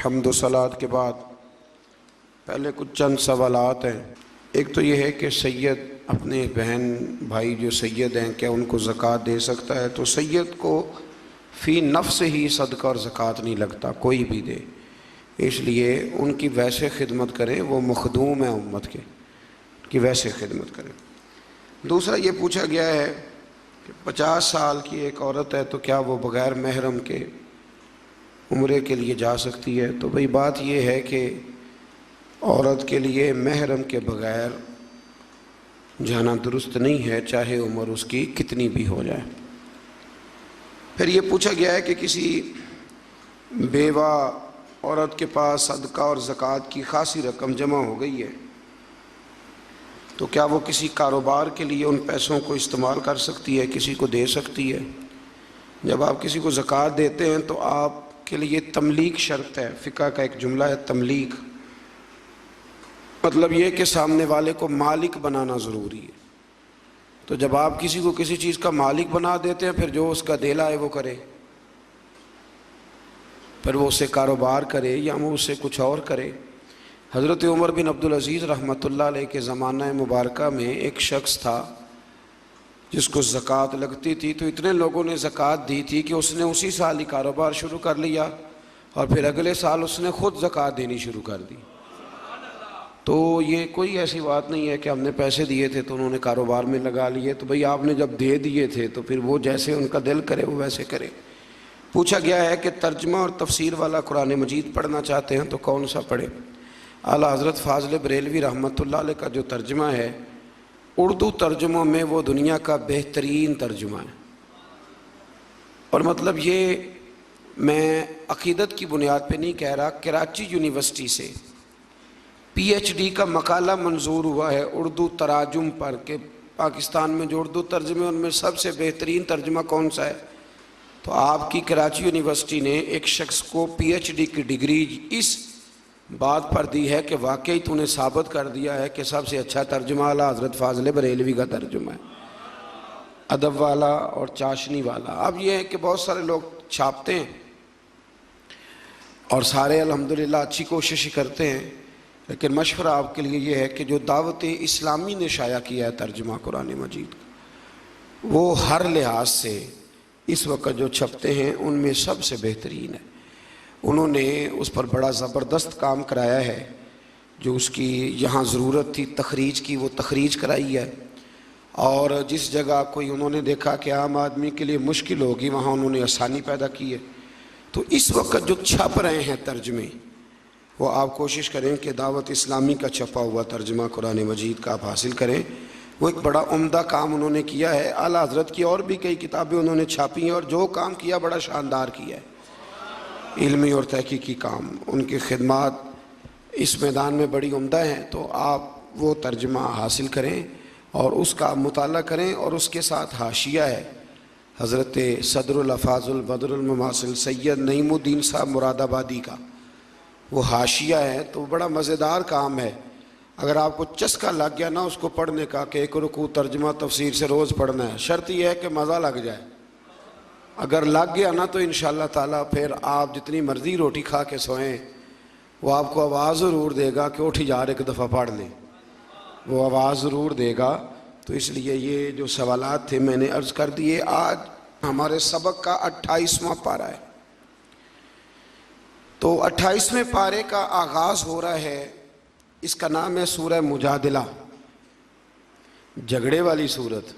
हम्द व सलात के बाद पहले कुछ चंद सवालात हैं। एक तो ये है कि सैयद अपने बहन भाई जो सैयद हैं क्या उनको ज़कात दे सकता है? तो सैयद को फ़ी नफ्स ही सदका और ज़कात नहीं लगता, कोई भी दे, इसलिए उनकी वैसे खिदमत करें, वो मखदूम है उम्मत के, कि वैसे खिदमत करें। दूसरा ये पूछा गया है कि 50 साल की एक औरत है तो क्या वो बग़ैर महरम के उम्रे के लिए जा सकती है? तो भाई बात ये है कि औरत के लिए महरम के बग़ैर जाना दुरुस्त नहीं है, चाहे उम्र उसकी कितनी भी हो जाए। फिर ये पूछा गया है कि किसी बेवा औरत के पास सदका और ज़कात की खासी रकम जमा हो गई है, तो क्या वो किसी कारोबार के लिए उन पैसों को इस्तेमाल कर सकती है, किसी को दे सकती है? जब आप किसी को ज़कात देते हैं तो आपके लिए तमलीक शर्त है। फ़िक़्ह का एक जुमला है तमलीक, मतलब ये कि सामने वाले को मालिक बनाना ज़रूरी है। तो जब आप किसी को किसी चीज़ का मालिक बना देते हैं, फिर जो उसका देला है वो करे, फिर वो उससे कारोबार करे या वो उससे कुछ और करे। हज़रत उमर बिन अब्दुल अज़ीज़ रहमतुल्लाह अलैह के ज़माना मुबारका में एक शख्स था जिसको ज़कात लगती थी, तो इतने लोगों ने ज़कात दी थी कि उसने उसी साल ही कारोबार शुरू कर लिया और फिर अगले साल उसने ख़ुद ज़कात देनी शुरू कर दी। तो ये कोई ऐसी बात नहीं है कि हमने पैसे दिए थे तो उन्होंने कारोबार में लगा लिए। तो भाई आपने जब दे दिए थे तो फिर वो जैसे उनका दिल करे वो वैसे करे। पूछा गया है कि तर्जमा और तफसीर वाला कुरान मजीद पढ़ना चाहते हैं तो कौन सा पढ़े? आला हज़रत फ़ाज़िल बरेलवी रहमतुल्लाह अलैह का जो तर्जमा है उर्दू तर्जुमों में वो दुनिया का बेहतरीन तर्जुमा है। और मतलब ये मैं अक़ीदत की बुनियाद पे नहीं कह रहा, कराची यूनिवर्सिटी से PhD का मकाला मंजूर हुआ है उर्दू तराजुम पर कि पाकिस्तान में जो उर्दू तर्जुमे उनमें सबसे बेहतरीन तर्जुमा कौन सा है। तो आपकी कराची यूनिवर्सिटी ने एक शख्स को PhD की डिग्री इस बात पर दी है कि वाकई तूने साबित कर दिया है कि सबसे अच्छा तर्जुमा आला हज़रत फ़ाज़िल बरेलवी का तर्जुमा है, अदब वाला और चाशनी वाला। अब ये है कि बहुत सारे लोग छापते हैं और सारे अल्हम्दुलिल्लाह अच्छी कोशिश करते हैं, लेकिन मशवरा आपके लिए ये है कि जो दावत इस्लामी ने शाया किया है तर्जुमा कुरान मजीद का, वो हर लिहाज से इस वक्त जो छपते हैं उनमें सबसे बेहतरीन है। उन्होंने उस पर बड़ा ज़बरदस्त काम कराया है, जो उसकी यहाँ ज़रूरत थी तखरीज की वो तखरीज कराई है, और जिस जगह कोई उन्होंने देखा कि आम आदमी के लिए मुश्किल होगी वहाँ उन्होंने आसानी पैदा की है। तो इस वक्त जो छप रहे हैं तर्जमे, वो आप कोशिश करें कि दावत इस्लामी का छपा हुआ तर्जमा कुरान मजीद का आप हासिल करें। वो एक बड़ा उम्दा काम उन्होंने किया है। आला हज़रत की और भी कई किताबें उन्होंने छापी हैं और जो काम किया बड़ा शानदार किया है, इल्मी और तहकीकी काम। उनकी खिदमात इस मैदान में बड़ी उम्दा हैं। तो आप वो तर्जमा हासिल करें और उसका मुताला करें, और उसके साथ हाशिया है हज़रत सदरुल अफ़ाज़ुल बदरुल मुमासिल सैयद नईमुद्दीन साहब मुरादाबादी का, वो हाशिया है। तो बड़ा मज़ेदार काम है। अगर आपको चस्का लग गया ना उसको पढ़ने का कि एक रुकू तर्जमा तफसीर से रोज़ पढ़ना है, शर्त यह है कि मज़ा लग जाए। अगर लग गया ना तो इंशाअल्लाह ताला फिर आप जितनी मर्ज़ी रोटी खा के सोएं, वो आपको आवाज़ ज़रूर देगा कि उठ यार एक दफ़ा पढ़ लें, वो आवाज़ ज़रूर देगा। तो इसलिए ये जो सवालात थे मैंने अर्ज़ कर दिए। आज हमारे सबक का 28वां पारा है। तो 28वें पारे का आगाज़ हो रहा है, इसका नाम है सूरह मुजादिला, झगड़े वाली सूरत।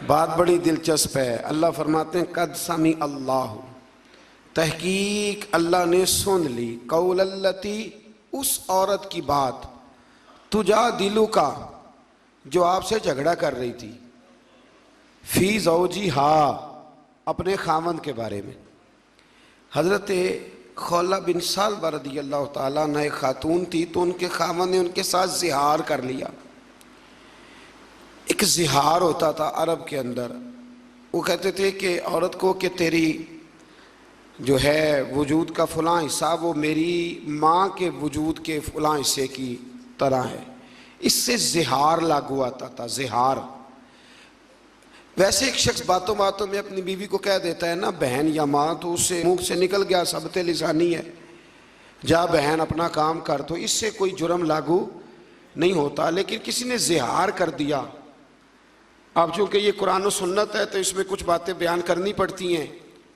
बात बड़ी दिलचस्प है। अल्लाह फरमाते हैं कद समी अल्लाह, तहकीक अल्लाह ने सुन ली, कौल अल्लती, उस औरत की बात, तुजा दिलू का, जो आपसे झगड़ा कर रही थी, फी ज़ौजी हा, अपने खामन के बारे में। हज़रत खौला बिन सालबा रदी अल्लाह ताला अन्हा एक खातून थी, तो उनके खामन ने उनके साथ ज़िहार कर लिया। एक ज़िहार होता था अरब के अंदर, वो कहते थे कि औरत को कि तेरी जो है वजूद का फ़लाँ हिस्सा वो मेरी माँ के वजूद के फ़लाँ हिस्से की तरह है। इससे ज़िहार लागू आता था। ज़िहार वैसे एक शख्स बातों बातों में अपनी बीवी को कह देता है ना बहन या माँ, तो उससे मुंह से निकल गया सबते लिसानी है, जा बहन अपना काम कर, तो इससे कोई जुर्म लागू नहीं होता। लेकिन किसी ने ज़िहार कर दिया, अब चूँकि ये कुरान और सुन्नत है तो इसमें कुछ बातें बयान करनी पड़ती हैं।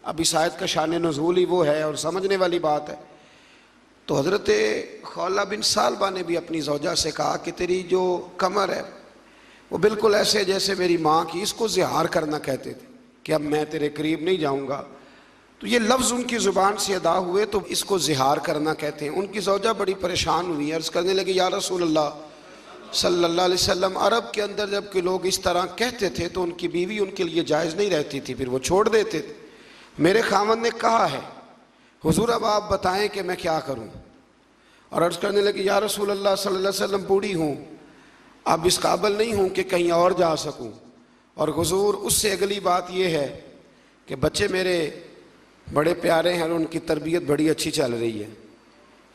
अब इस आयत का शान नुज़ूल ही वो है और समझने वाली बात है। तो हज़रत खौला बिन सालबा ने भी अपनी ज़ौजा से कहा कि तेरी जो कमर है वो बिल्कुल ऐसे जैसे मेरी माँ की, इसको ज़िहार करना कहते थे कि अब मैं तेरे करीब नहीं जाऊँगा। तो ये लफ्ज़ उनकी ज़ुबान से अदा हुए तो इसको ज़िहार करना कहते हैं। उनकी ज़ौजा बड़ी परेशान हुई, अर्ज़ करने लगी या रसूल अल्लाह सल्लल्लाहु अलैहि वसल्लम, अरब के अंदर जब कि लोग इस तरह कहते थे तो उनकी बीवी उनके लिए जायज़ नहीं रहती थी, फिर वो छोड़ देते थे। मेरे खामद ने कहा है हुजूर अब आप बताएं कि मैं क्या करूं। और अर्ज़ करने लगी या रसूल अल्लाह सल्लल्लाहु अलैहि वसल्लम, बूढ़ी हूँ, अब इस काबिल नहीं हूँ कि कहीं और जा सकूँ। और हुजूर उससे अगली बात यह है कि बच्चे मेरे बड़े प्यारे हैं और उनकी तरबियत बड़ी अच्छी चल रही है।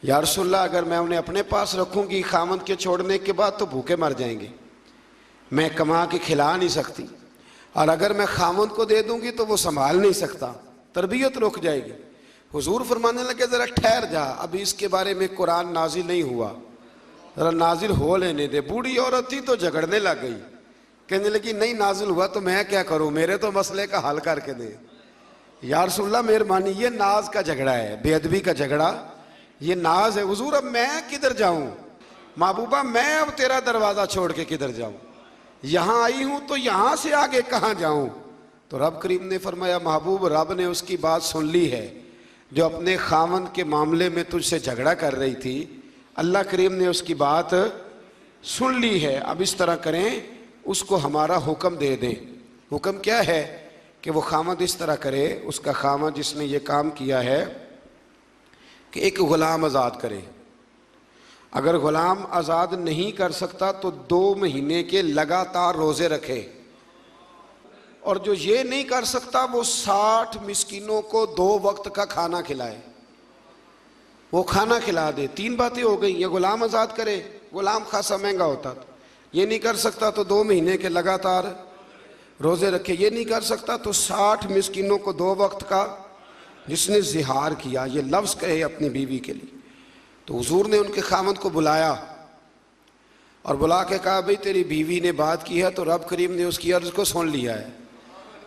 या रसूल अल्लाह अगर मैं उन्हें अपने पास रखूँगी खामद के छोड़ने के बाद तो भूखे मर जाएंगे, मैं कमा के खिला नहीं सकती, और अगर मैं खामद को दे दूँगी तो वो संभाल नहीं सकता, तरबियत रुक जाएगी। हुजूर फरमाने लगे ज़रा ठहर जा, अभी इसके बारे में कुरान नाजिल नहीं हुआ, ज़रा नाजिल हो लेने दे। बूढ़ी औरत थी तो झगड़ने लग गई, कहने लगी नहीं नाजिल हुआ तो मैं क्या करूँ, मेरे तो मसले का हल करके दे। या रसूल अल्लाह मेहरबानी, ये नाज का झगड़ा है, बेअदबी का झगड़ा, ये नाज है। हुजूर अब मैं किधर जाऊँ महबूबा, मैं अब तेरा दरवाज़ा छोड़ के किधर जाऊँ, यहाँ आई हूँ तो यहाँ से आगे कहाँ जाऊँ। तो रब करीम ने फरमाया महबूब रब ने उसकी बात सुन ली है जो अपने खामन के मामले में तुझसे झगड़ा कर रही थी, अल्लाह करीम ने उसकी बात सुन ली है। अब इस तरह करें, उसको हमारा हुक्म दे दें। हुक्म क्या है कि वो खामद इस तरह करे, उसका खामद जिसने ये काम किया है कि एक ग़ुलाम आज़ाद करे। अगर ग़ुलाम आज़ाद नहीं कर सकता तो 2 महीने के लगातार रोज़े रखे, और जो ये नहीं कर सकता वो 60 मिस्कीनों को 2 वक्त का खाना खिलाए, वो खाना खिला दे। 3 बातें हो गई, ये ग़ुलाम आज़ाद करे, ग़ुलाम खासा महंगा होता था, ये नहीं कर सकता तो 2 महीने के लगातार रोज़े रखे, ये नहीं कर सकता तो 60 मिस्कीनों को 2 वक्त का, जिसने ज़िहार किया, ये लफ्ज़ कहे अपनी बीवी के लिए। तो हुजूर ने उनके खामद को बुलाया और बुला के कहा भाई तेरी बीवी ने बात की है, तो रब करीम ने उसकी अर्ज़ को सुन लिया है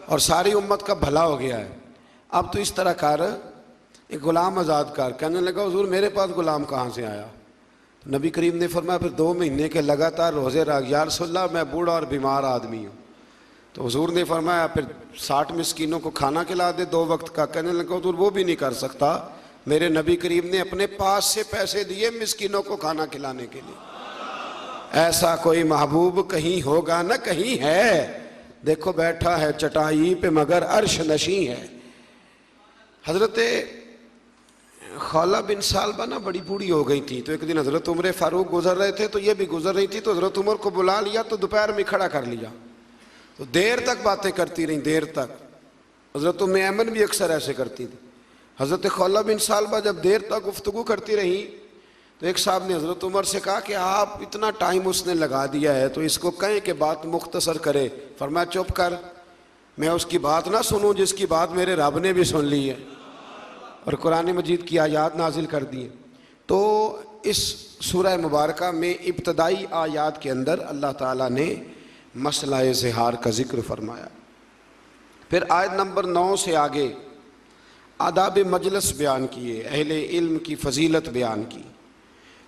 और सारी उम्मत का भला हो गया है। अब तो इस तरह कर, एक ग़ुलाम आज़ाद कर। कहने लगा हुजूर मेरे पास ग़ुलाम कहाँ से आया। तो नबी करीम ने फरमाया फिर 2 महीने के लगातार रोज़े रख। या रसूल अल्लाह मैं बूढ़ा और बीमार आदमी हूँ। तो हुजूर ने फरमाया फिर 60 मिस्कीनों को खाना खिला दे 2 वक्त का। कहने लगा हुजूर वो भी नहीं कर सकता, मेरे नबी करीम ने अपने पास से पैसे दिए मिस्कीनों को खाना खिलाने के लिए। ऐसा कोई महबूब कहीं होगा ना कहीं है, देखो बैठा है चटाई पे मगर अर्श नशी है। हजरत खौला बिन सालबा ना बड़ी बूढ़ी हो गई थी, तो एक दिन हजरत उमर फारूक गुजर रहे थे, तो ये भी गुजर रही थी, तो हजरत उमर को बुला लिया, तो दोपहर में खड़ा कर लिया, तो देर तक बातें करती रही, देर तक। हजरत उम्मे ऐमन भी अक्सर ऐसे करती थी। हजरत खौला बिन सालबा जब देर तक गुफ्तगू करती रही तो एक साहब ने हजरत उमर से कहा कि आप इतना टाइम उसने लगा दिया है तो इसको कहें कि बात मुख्तसर करे। फरमाया चुप कर, मैं उसकी बात ना सुनूं जिसकी बात मेरे रब ने भी सुन ली है और कुरान मजीद की आयात नाजिल कर दी है। तो इस सूरह मुबारका में इब्तदाई आयात के अंदर अल्लाह ताला ने मसला ज़िहार का ज़िक्र फरमाया। फिर आयत नंबर 9 से आगे आदाब मजलिस बयान किए, अहले इल्म की फ़जीलत बयान की,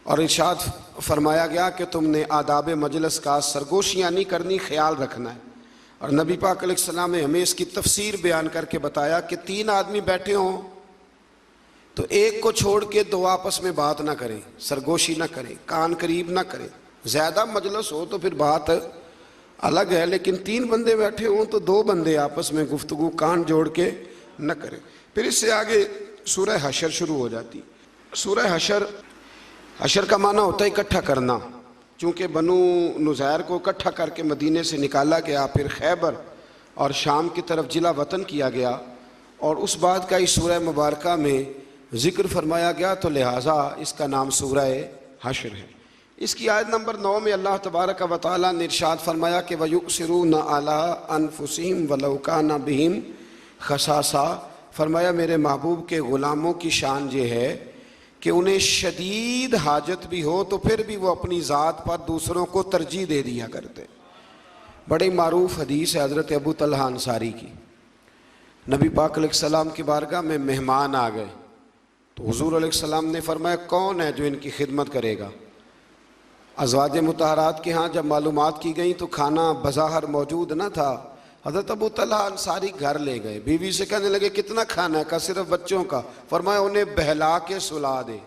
और इरशाद फरमाया गया कि तुमने आदाब मजलिस का सरगोशियाँ नहीं करनी, ख्याल रखना है। और नबी पाक अलैहिस्सलाम ने हमें इसकी तफसीर बयान करके बताया कि 3 आदमी बैठे हों तो एक को छोड़ के 2 आपस में बात ना करें, सरगोशी ना करें, कान करीब ना करें। ज़्यादा मजलिस हो तो फिर बात अलग है, लेकिन 3 बंदे बैठे हों तो 2 बंदे आपस में गुफ्तगू कान जोड़ के न करें। फिर इससे आगे सूरह हशर शुरू हो जाती। सूरह हशर का माना होता है इकट्ठा करना। चूँकि बनु नुज़ैर को इकट्ठा करके मदीने से निकाला गया, फिर खैबर और शाम की तरफ जिला वतन किया गया, और उस बात का इस सूरह मुबारका में ज़िक्र फरमाया गया, तो लिहाजा इसका नाम सूरह हशर है। इसकी आयत नंबर 9 में अल्लाह तबारक व तआला ने इरशाद फरमाया कि वयुसिरूना अला अनफुसिहिम वलौ काना बिहिम खसासा। फरमाया मेरे महबूब के ग़ुलामों की शान ये है कि उन्हें शदीद हाजत भी हो तो फिर भी वो अपनी ज़ात पर दूसरों को तरजीह दे दिया करते। बड़ी मारूफ हदीस है हज़रत अबू तलहा अंसारी की। नबी पाक अलैहिस्सलाम की बारगाह में मेहमान आ गए तो हुज़ूर अलैहिस्सलाम ने फरमाया कौन है जो इनकी खिदमत करेगा। अज़वाज मुतहरात के यहाँ जब मालूमात की गई तो खाना बज़ाहर मौजूद न था। हज़रत अबू तलहा अंसारी घर ले गए, बीवी से कहने लगे कितना खाना है, का सिर्फ बच्चों का। फरमाया उन्हें बहला के सुला दे।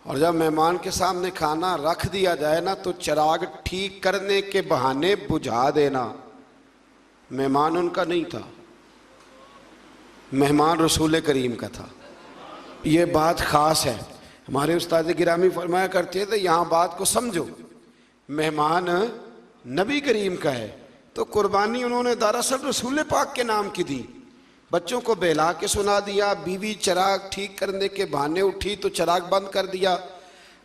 और जब मेहमान के सामने खाना रख दिया जाए ना तो चिराग ठीक करने के बहाने बुझा देना। मेहमान उनका नहीं था, मेहमान रसूल करीम का था। ये बात ख़ास है। हमारे उस्ताद गिरामी फरमाया करते थे यहाँ बात को समझो, मेहमान नबी करीम का है तो कुर्बानी उन्होंने दरअसल रसूल पाक के नाम की दी। बच्चों को बहला के सुना दिया, बीवी चिराग ठीक करने के बहाने उठी तो चिराग बंद कर दिया।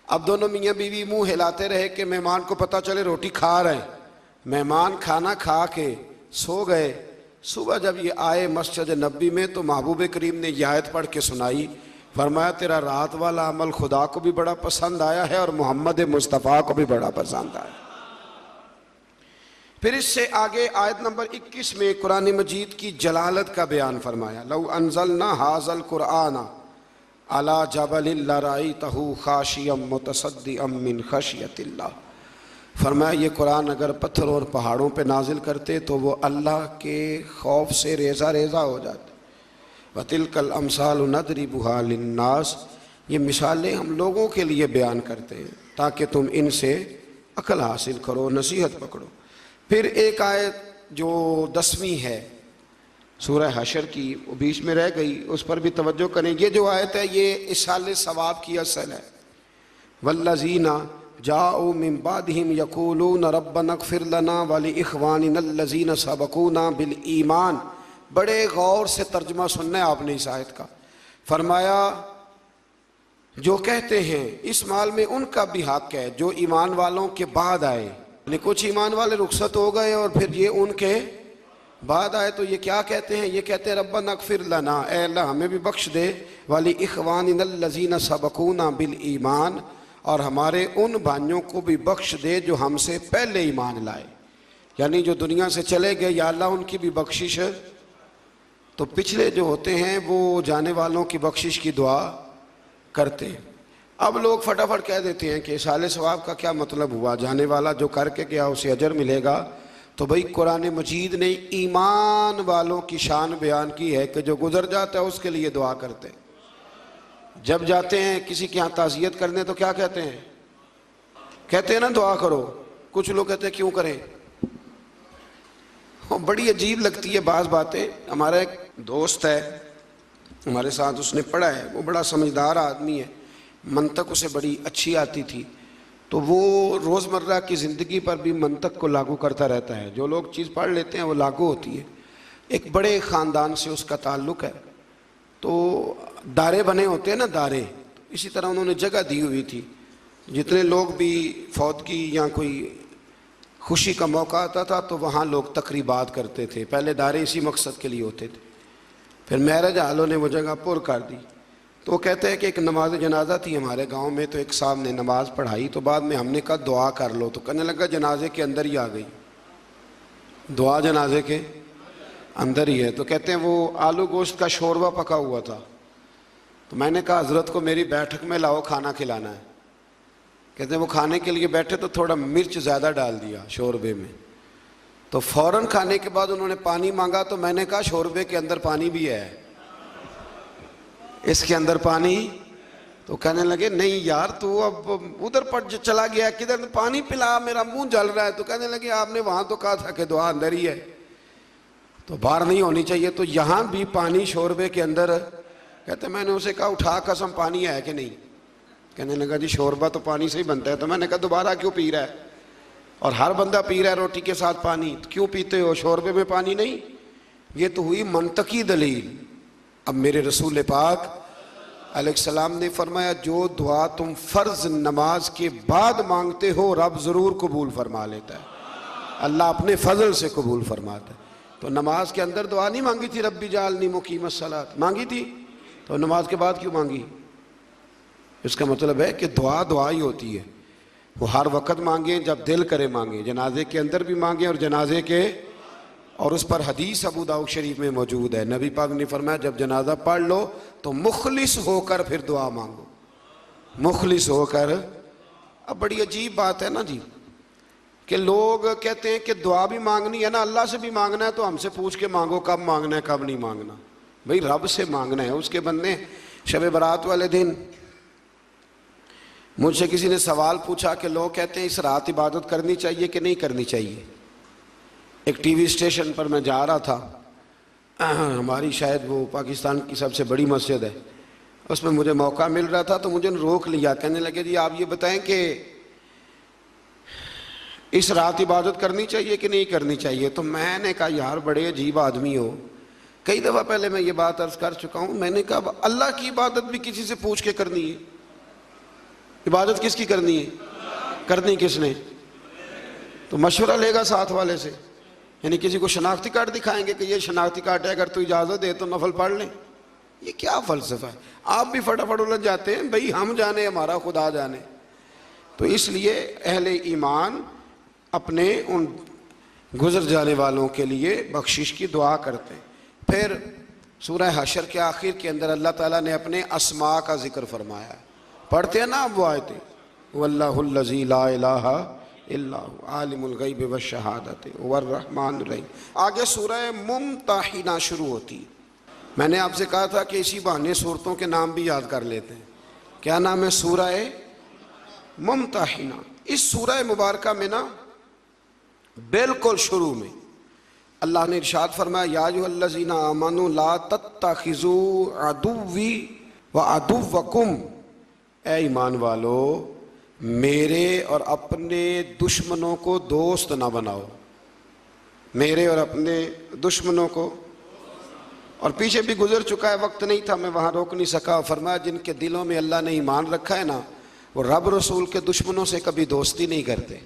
अब दोनों मियाँ बीवी मुंह हिलाते रहे कि मेहमान को पता चले रोटी खा रहे हैं। मेहमान खाना खा के सो गए। सुबह जब ये आए मस्जिद नबी में तो महबूब करीम ने ये आयत पढ़ के सुनाई। फरमाया तेरा रात वाला अमल खुदा को भी बड़ा पसंद आया है और मोहम्मद मुस्तफ़ा को भी बड़ा पसंद आया। फिर इससे आगे आयत नंबर 21 में कुरान मजीद की जलालत का बयान फरमाया। लौ अनज़लना हाज़ल कुरआन अला जबलिन लरअयतहु खाशियम मुतसद्दिअम मिन खशियतिल्लाह। फरमाया ये कुरान अगर पत्थर और पहाड़ों पे नाजिल करते तो वो अल्लाह के खौफ से रेज़ा रेज़ा हो जाते। वतिलकल अमसालु नदरिबुहा लिन्नास, ये मिसालें हम लोगों के लिए बयान करते हैं ताकि तुम इनसे अकल हासिल करो, नसीहत पकड़ो। फिर एक आयत जो 10वीं है सूरह हशर की, वो बीच में रह गई, उस पर भी तवज्जो करें। ये जो आयत है ये इसाले सवाब की असल है। वल्लज़ीना जाऊ मिन बादिहिम यक़ूलून रब्बना इग़फ़िर लना व लिइख़वानिना अल्लज़ीना सबक़ूना बिल ईमान। बड़े गौर से तर्जुमा सुनना है आपने इस आयत का। फरमाया जो कहते हैं इस माल में उनका भी हक है जो ईमान वालों के बाद आए। कुछ ईमान वाले रुखसत हो गए और फिर ये उनके बाद आए तो ये क्या कहते हैं, ये कहते हैं रब्बना इग़फ़िर लना, ऐ अल्लाह हमें भी बख्श दे, वाली इख़वानिना अल्लज़ीना सबक़ूना बिल ईमान, और हमारे उन भाइयों को भी बख्श दे जो हमसे पहले ईमान लाए, यानी जो दुनिया से चले गए, या अल्लाह उनकी भी बख्शिश। तो पिछले जो होते हैं वो जाने वालों की बख्शिश की दुआ करते हैं। अब लोग फटाफट कह देते हैं कि इसाले सवाब का क्या मतलब हुआ, जाने वाला जो करके गया उसे अजर मिलेगा। तो भाई कुरान मजीद ने ईमान वालों की शान बयान की है कि जो गुजर जाता है उसके लिए दुआ करते हैं। जब जाते हैं किसी के यहाँ ताज़ियत करने तो क्या कहते हैं, कहते हैं ना दुआ करो। कुछ लोग कहते हैं क्यों करें। बड़ी अजीब लगती है बाज़ बातें। हमारा एक दोस्त है हमारे साथ, उसने पढ़ा है, वो बड़ा समझदार आदमी है, मंतक उसे बड़ी अच्छी आती थी, तो वो रोज़मर्रा की ज़िंदगी पर भी मंतक को लागू करता रहता है। जो लोग चीज़ पढ़ लेते हैं वो लागू होती है। एक बड़े ख़ानदान से उसका ताल्लुक़ है, तो दारे बने होते हैं ना दारे, इसी तरह उन्होंने जगह दी हुई थी। जितने लोग भी फौतगी या कोई खुशी का मौका आता था तो वहाँ लोग तकरीबात करते थे। पहले दारे इसी मकसद के लिए होते थे, फिर महरज आलों ने वो जगह पुर कर दी। तो वो कहते हैं कि एक नमाज जनाजा थी हमारे गांव में, तो एक साहब ने नमाज़ पढ़ाई, तो बाद में हमने कहा दुआ कर लो, तो कहने लगा जनाजे के अंदर ही आ गई, दुआ जनाजे के अंदर ही है। तो कहते हैं वो आलू गोश्त का शोरबा पका हुआ था, तो मैंने कहा हज़रत को मेरी बैठक में लाओ, खाना खिलाना है। कहते हैं वो खाने के लिए बैठे तो थोड़ा मिर्च ज़्यादा डाल दिया शोरबे में, तो फ़ौरन खाने के बाद उन्होंने पानी मांगा, तो मैंने कहा शोरबे के अंदर पानी भी है, इसके अंदर पानी। तो कहने लगे नहीं यार तू अब उधर पर चला गया, किधर, तो पानी पिला, मेरा मुंह जल रहा है। तो कहने लगे आपने वहाँ तो कहा था कि दुआ अंदर ही है, तो बाहर नहीं होनी चाहिए, तो यहाँ भी पानी शोरबे के अंदर। कहते मैंने उसे कहा उठा कसम पानी है कि नहीं। कहने लगा जी शोरबा तो पानी से ही बनता है। तो मैंने कहा दोबारा क्यों पी रहा है, और हर बंदा पी रहा है रोटी के साथ पानी, तो क्यों पीते हो, शोरबे में पानी नहीं। ये तो हुई मंतकी दलील। अब मेरे रसूल पाक अलैहिस्सलाम ने फरमाया जो दुआ तुम फ़र्ज नमाज के बाद मांगते हो रब ज़रूर कबूल फरमा लेता है, अल्लाह अपने फजल से कबूल फरमाता है। तो नमाज के अंदर दुआ नहीं मांगी थी रब्बी जालनी मुकीमस सलात, मांगी थी, तो नमाज के बाद क्यों मांगी? इसका मतलब है कि दुआ दुआ ही होती है, वो हर वक्त मांगे जब दिल करे मांगे, जनाजे के अंदर भी मांगे और जनाजे के, और उस पर हदीस अबू दाऊद शरीफ में मौजूद है, नबी पाक ने फरमाया जब जनाजा पढ़ लो तो मुखलिस होकर फिर दुआ मांगो, मुखलिस होकर। अब बड़ी अजीब बात है ना जी कि लोग कहते हैं कि दुआ भी मांगनी है ना, अल्लाह से भी मांगना है तो हमसे पूछ के मांगो कब मांगना है कब नहीं मांगना। भाई रब से मांगना है, उसके बंदे। शब बारात वाले दिन मुझसे किसी ने सवाल पूछा कि लोग कहते हैं इस रात इबादत करनी चाहिए कि नहीं करनी चाहिए। एक टीवी स्टेशन पर मैं जा रहा था, हमारी शायद वो पाकिस्तान की सबसे बड़ी मस्जिद है, उसमें मुझे मौका मिल रहा था तो मुझे रोक लिया, कहने लगे जी आप ये बताएं कि इस रात इबादत करनी चाहिए कि नहीं करनी चाहिए। तो मैंने कहा यार बड़े अजीब आदमी हो, कई दफ़ा पहले मैं ये बात अर्ज कर चुका हूँ। मैंने कहा अल्लाह की इबादत भी किसी से पूछ के करनी है, इबादत किसकी करनी है, करनी किसने? तो मशवरा लेगा साथ वाले से, यानी किसी को शनाख्ती कार्ड दिखाएंगे कि ये शनाख्ती कार्ड है, अगर तू इजाज़त दे तो नफल पढ़ लें। ये क्या फ़लसफ़ा है? आप भी फटाफट उलझ जाते हैं, भाई हम जाने हमारा खुदा जाने। तो इसलिए अहले ईमान अपने उन गुजर जाने वालों के लिए बख्शिश की दुआ करते हैं। फिर सूरह हशर के आखिर के अंदर अल्लाह ताला ने अपने अस्मा का जिक्र फरमाया है, पढ़ते हैं ना आप वो आयतें, वल्लाहुल लज़ी ला इलाहा इल्ला हु आलिमुल गैब व शहादत वर रहमान रहीम। आगे सूरह मुमतहिना शुरू होती है। मैंने आपसे कहा था कि इसी बहाने सूरतों के नाम भी याद कर लेते हैं। क्या नाम है? सूरह मुमतहिना। इस सूरह मुबारका में ना बिल्कुल शुरू में अल्लाह ने इरशाद फरमाया या अय्युहल्लज़ीना आमनू ला तत्तखिज़ू अदुव्वी व अदुव्वकुम, ए ईमान वालो मेरे और अपने दुश्मनों को दोस्त ना बनाओ, मेरे और अपने दुश्मनों को। और पीछे भी गुजर चुका है, वक्त नहीं था मैं वहाँ रोक नहीं सका। फरमाया जिनके दिलों में अल्लाह ने ईमान रखा है ना, वो रब रसूल के दुश्मनों से कभी दोस्ती नहीं करते।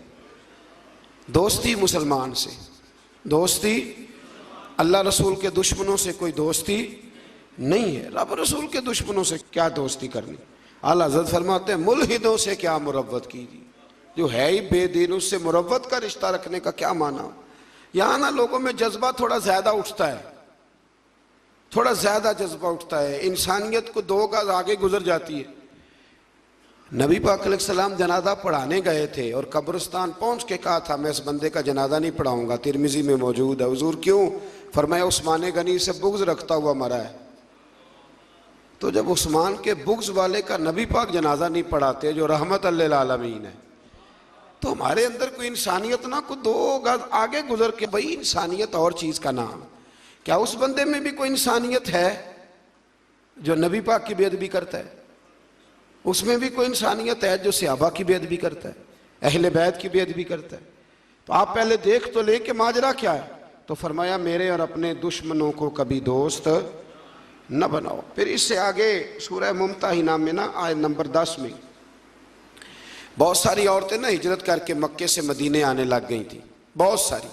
दोस्ती मुसलमान से, दोस्ती अल्लाह रसूल के दुश्मनों से कोई दोस्ती नहीं है। रब रसूल के दुश्मनों से क्या दोस्ती करनी? आला हज़रत फरमाते हैं मुल्हिदों से क्या मुरव्वत कीजिए, जो है ही बेदीन उससे मुरव्वत का रिश्ता रखने का क्या माना। यहाँ ना लोगों में जज्बा थोड़ा ज़्यादा उठता है, थोड़ा ज़्यादा जज्बा उठता है, इंसानियत को दो गज आगे गुजर जाती है। नबी पाक अलैहिस्सलाम जनाजा पढ़ाने गए थे और कब्रिस्तान पहुँच के कहा था मैं इस बंदे का जनाजा नहीं पढ़ाऊँगा, तिरमिज़ी में मौजूद है। हुज़ूर क्यों? फरमाया उस्मान गनी से बुग़्ज़ रखता हुआ मरा है। तो जब उस्मान के बुग़्ज़ वाले का नबी पाक जनाजा नहीं पढ़ाते जो रहमत लिल आलमीन है, तो हमारे अंदर कोई इंसानियत ना को दो गज आगे गुजर के, भाई इंसानियत और चीज़ का नाम, क्या उस बंदे में भी कोई इंसानियत है जो नबी पाक की बेअदबी करता है? उसमें भी कोई इंसानियत है जो सहाबा की बेअदबी करता है, अहले बैत की बेअदबी करता है? तो आप पहले देख तो ले कि माजरा क्या है। तो फरमाया मेरे और अपने दुश्मनों को कभी दोस्त न बनाओ। फिर इससे आगे सूरह मुमतहिना में ना आयत नंबर 10 में बहुत सारी औरतें ना हिजरत करके मक्के से मदीने आने लग गई थी, बहुत सारी,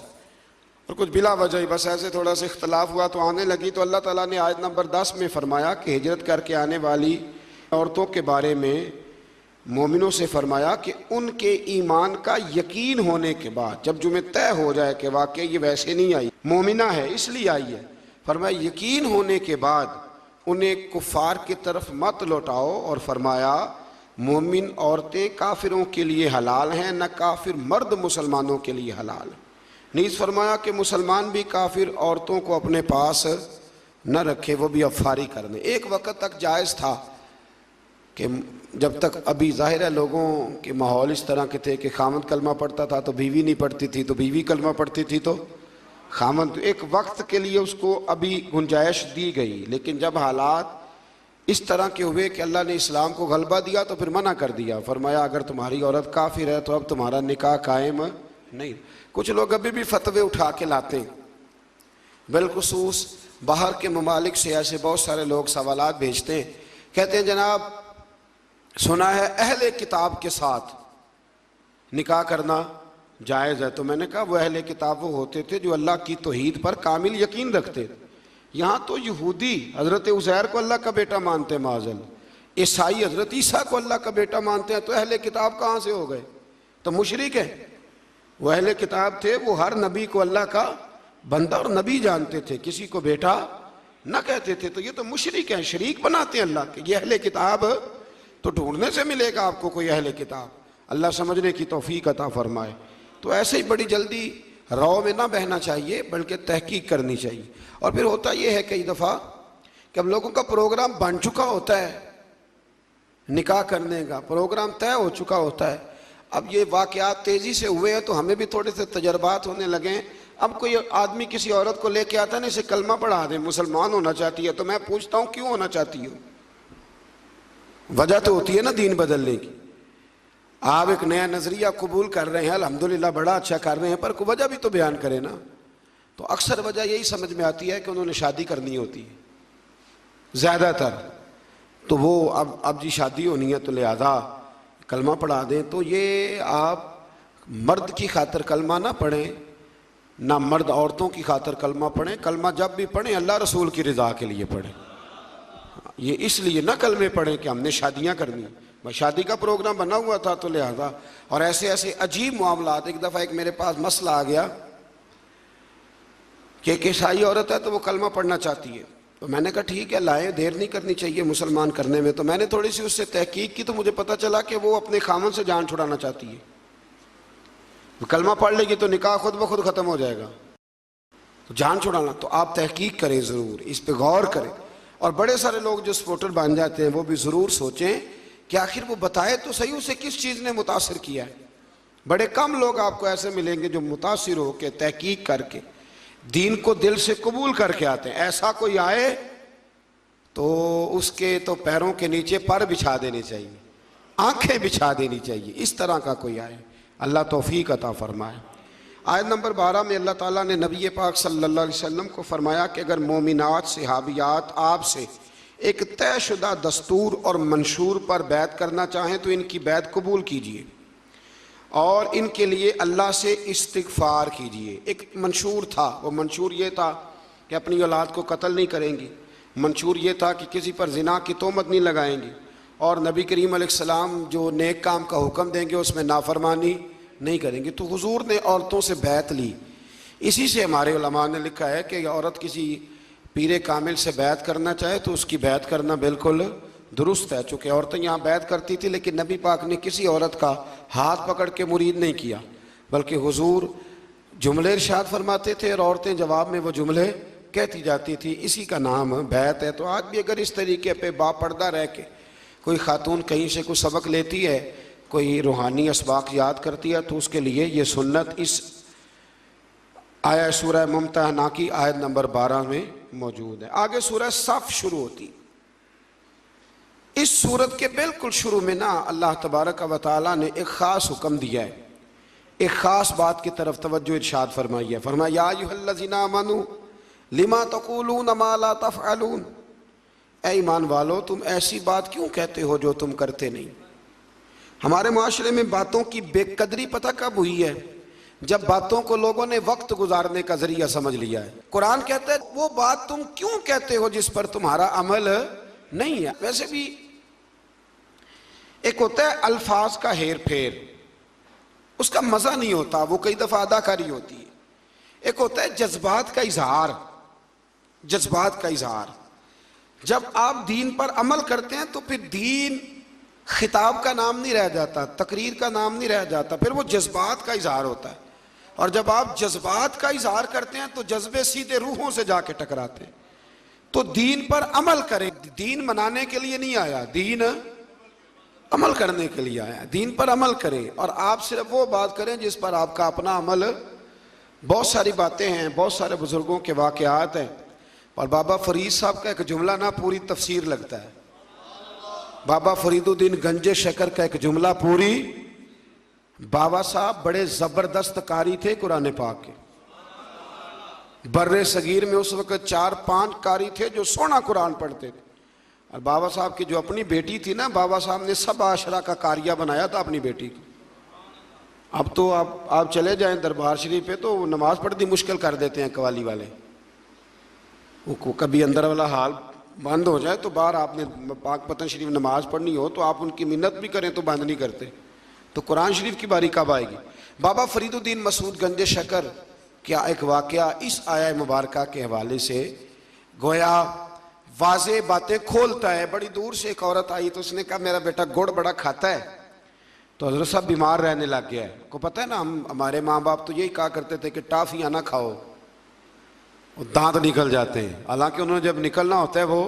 और कुछ बिला वजह बस ऐसे थोड़ा सा इख्तलाफ हुआ तो आने लगी। तो अल्लाह ताला ने आयत नंबर 10 में फरमाया कि हिजरत करके आने वाली औरतों के बारे में मोमिनों से फरमाया कि उनके ईमान का यकीन होने के बाद, जब जुम्मे तय हो जाए कि वाकई ये वैसे नहीं आई, मोमिना है इसलिए आई है, फरमाया यकीन होने के बाद उन्हें कुफ़ार की तरफ मत लौटाओ। और फरमाया मोमिन औरतें काफिरों के लिए हलाल हैं, न काफिर मर्द मुसलमानों के लिए हलाल। नीज़ फरमाया कि मुसलमान भी काफिर औरतों को अपने पास न रखे, वो भी अफारी करने। एक वक़्त तक जायज़ था कि जब तक अभी ज़ाहिर है लोगों के माहौल इस तरह के थे कि खामद कलमा पढ़ता था तो बीवी नहीं पढ़ती थी, तो बीवी कलमा पढ़ती थी तो खामद, तो एक वक्त के लिए उसको अभी गुंजाइश दी गई। लेकिन जब हालात इस तरह के हुए कि अल्लाह ने इस्लाम को गलबा दिया तो फिर मना कर दिया। फरमाया अगर तुम्हारी औरत काफिर है तो अब तुम्हारा निकाह कायम नहीं। कुछ लोग अभी भी फतवे उठा के लाते हैं, बिलखुसूस बाहर के ममालिक से ऐसे बहुत सारे लोग सवालात भेजते हैं कहते हैं जनाब सुना है अहले किताब के साथ निकाह करना जायज़ है। तो मैंने कहा वो अहले किताब वो होते थे जो अल्लाह की तौहीद पर कामिल यकीन रखते थे। यहाँ तो यहूदी हज़रत उज़ैर को अल्लाह का बेटा मानते हैं माज़ल, ईसाई हज़रत ईसा को अल्लाह का बेटा मानते हैं, तो अहले किताब कहाँ से हो गए? तो मुशरिक हैं। वो अहले किताब थे, वो हर नबी को अल्लाह का बंदा और नबी जानते थे, किसी को बेटा न कहते थे। तो ये तो मुशरिक हैं, शरीक बनाते हैं अल्लाह के। ये अहले किताब तो ढूंढने से मिलेगा आपको कोई अहले किताब, अल्लाह समझने की तौफीक अता फरमाए। तो ऐसे ही बड़ी जल्दी राव में ना बहना चाहिए, बल्कि तहकीक करनी चाहिए। और फिर होता यह है कई दफ़ा कि हम लोगों का प्रोग्राम बन चुका होता है, निकाह करने का प्रोग्राम तय हो चुका होता है। अब ये वाक़यात तेज़ी से हुए हैं तो हमें भी थोड़े से तजर्बात होने लगे हैं। अब कोई आदमी किसी औरत को लेके आता है ना, इसे कलमा पढ़ा दे, मुसलमान होना चाहती है, तो मैं पूछता हूँ क्यों होना चाहती हो? वजह तो होती है ना दीन बदलने की। आप एक नया नज़रिया कबूल कर रहे हैं, अल्हम्दुलिल्लाह बड़ा अच्छा कर रहे हैं, पर वजह भी तो बयान करें ना। तो अक्सर वजह यही समझ में आती है कि उन्होंने शादी करनी होती है ज़्यादातर। तो वो अब जी शादी होनी है तो लिहाजा कलमा पढ़ा दें। तो ये आप मर्द की खातिर कलमा ना पढ़ें, ना मर्द औरतों की खातिर कलमा पढ़ें। कलमा जब भी पढ़ें अल्लाह रसूल की रज़ा के लिए पढ़ें। ये इसलिए ना कलमे पढ़ें कि हमने शादियाँ करनी, बस शादी का प्रोग्राम बना हुआ था तो लिहाजा। और ऐसे ऐसे अजीब मामलात। एक दफ़ा एक मेरे पास मसला आ गया कि एक ईसाई औरत है तो वो कलमा पढ़ना चाहती है। तो मैंने कहा ठीक है लाएं, देर नहीं करनी चाहिए मुसलमान करने में। तो मैंने थोड़ी सी उससे तहकीक की तो मुझे पता चला कि वो अपने खामन से जान छुड़ाना चाहती है। तो कलमा पढ़ लेगी तो निकाह खुद ब खुद ख़त्म हो जाएगा। तो जान छुड़ाना, तो आप तहकीक करें ज़रूर, इस पर गौर करें। और बड़े सारे लोग जो सपोर्टर बन जाते हैं वो भी ज़रूर सोचें कि आखिर वो बताए तो सही उसे किस चीज़ ने मुतासिर किया है। बड़े कम लोग आपको ऐसे मिलेंगे जो मुतासिर होकर तहकीक करके दीन को दिल से कबूल करके आते हैं। ऐसा कोई आए तो उसके तो पैरों के नीचे पर बिछा देने चाहिए, आंखें बिछा देनी चाहिए, इस तरह का कोई आए। अल्लाह तौफीक अता फरमाए। आयत नंबर 12 में अल्लाह ताला ने नबी पाक सल्लल्लाहु अलैहि वसल्लम को फरमाया कि अगर मोमिनात सहाबियात आपसे एक तयशुदा दस्तूर और मंशूर पर बैत करना चाहें तो इनकी बैत कबूल कीजिए और इनके लिए अल्लाह से इस्तिग़फ़ार कीजिए। एक मंशूर था, वो मंशूर ये था कि अपनी औलाद को कत्ल नहीं करेंगी, मंशूर ये था कि किसी पर ज़िना की तोहमत नहीं लगाएंगी, और नबी करीम अलैहिस्सलाम जो नेक काम का हुक्म देंगे उसमें नाफरमानी नहीं करेंगे। तो हुजूर ने औरतों से बैत ली। इसी से हमारे उलमा ने लिखा है कि औरत किसी पीरे कामिल से बैत करना चाहे तो उसकी बैत करना बिल्कुल दुरुस्त है। चूँकि औरतें यहाँ बैत करती थी लेकिन नबी पाक ने किसी औरत का हाथ पकड़ के मुरीद नहीं किया, बल्कि हुजूर जुमले इरशाद फरमाते थे और औरतें जवाब में वो जुमले कहती जाती थी। इसी का नाम बैत है। तो आज भी अगर इस तरीके पे बापर्दा रह के कोई खातून कहीं से कुछ सबक लेती है, कोई रूहानी असबाक याद करती है, तो उसके लिए ये सुन्नत इस आया सूरह मुम्तहना की आयत नंबर 12 में मौजूद है। आगे सूरह सफ शुरू होती। इस सूरत के बिल्कुल शुरू में ना अल्लाह तबारक व तआला ने एक ख़ास हुक्म दिया है, एक ख़ास बात की तरफ तवज्जो इरशाद फरमाई है। फरमाया या अय्युहल्लज़ीना आमनू लिमा तक़ूलून मा ला तफ़अलून, ऐ ईमान वालो तुम ऐसी बात क्यों कहते हो जो तुम करते नहीं। हमारे माशरे में बातों की बेकदरी पता कब हुई है? जब बातों को लोगों ने वक्त गुजारने का जरिया समझ लिया है। कुरान कहता है वो बात तुम क्यों कहते हो जिस पर तुम्हारा अमल नहीं है। वैसे भी एक होता है अल्फाज का हेर फेर, उसका मजा नहीं होता, वो कई दफा अदाकारी होती है। एक होता है जज्बात का इजहार, जज्बात का इजहार। जब आप दीन पर अमल करते हैं तो फिर दीन खिताब का नाम नहीं रह जाता, तकरीर का नाम नहीं रह जाता, फिर वो जज्बात का इजहार होता है। और जब आप जज्बात का इजहार करते हैं तो जज्बे सीधे रूहों से जाके टकराते हैं। तो दीन पर अमल करें। दीन मनाने के लिए नहीं आया, दीन अमल करने के लिए आया। दीन पर अमल करें और आप सिर्फ वो बात करें जिस पर आपका अपना अमल। बहुत सारी बातें हैं, बहुत सारे बुजुर्गों के वाक़यात हैं, और बाबा फरीद साहब का एक जुमला ना पूरी तफसीर लगता है। बाबा फरीदुद्दीन गंजे शकर का एक जुमला पूरी। बाबा साहब बड़े ज़बरदस्त कारी थे कुरान पाक के। बर्रे सगीर में उस वक़्त 4-5 कारी थे जो सोना कुरान पढ़ते थे, और बाबा साहब की जो अपनी बेटी थी ना, बाबा साहब ने सब आशरा का कारिया बनाया था अपनी बेटी को। अब तो आप चले जाएं दरबार शरीफ पे तो नमाज पढ़नी मुश्किल कर देते हैं कवाली वाले। वो कभी अंदर वाला हाल बंद हो जाए तो बाहर आपने पाक पतन शरीफ नमाज पढ़नी हो तो आप उनकी मिन्नत भी करें तो बंद नहीं करते। तो कुरान शरीफ की बारी कब आएगी? बाबा फरीदुद्दीन मसूद गंजे शकर क्या एक वाकया इस आया मुबारका के हवाले से गोया वाज़े बातें खोलता है। बड़ी दूर से एक औरत आई तो उसने कहा मेरा बेटा गुड़ बड़ा खाता है। तो हजरत साहब बीमार रहने लग गया है। को पता है ना, हमारे माँ बाप तो यही कहा करते थे कि टाफियाँ ना खाओ, दांत निकल जाते हैं। हालांकि उन्होंने जब निकलना होता है वो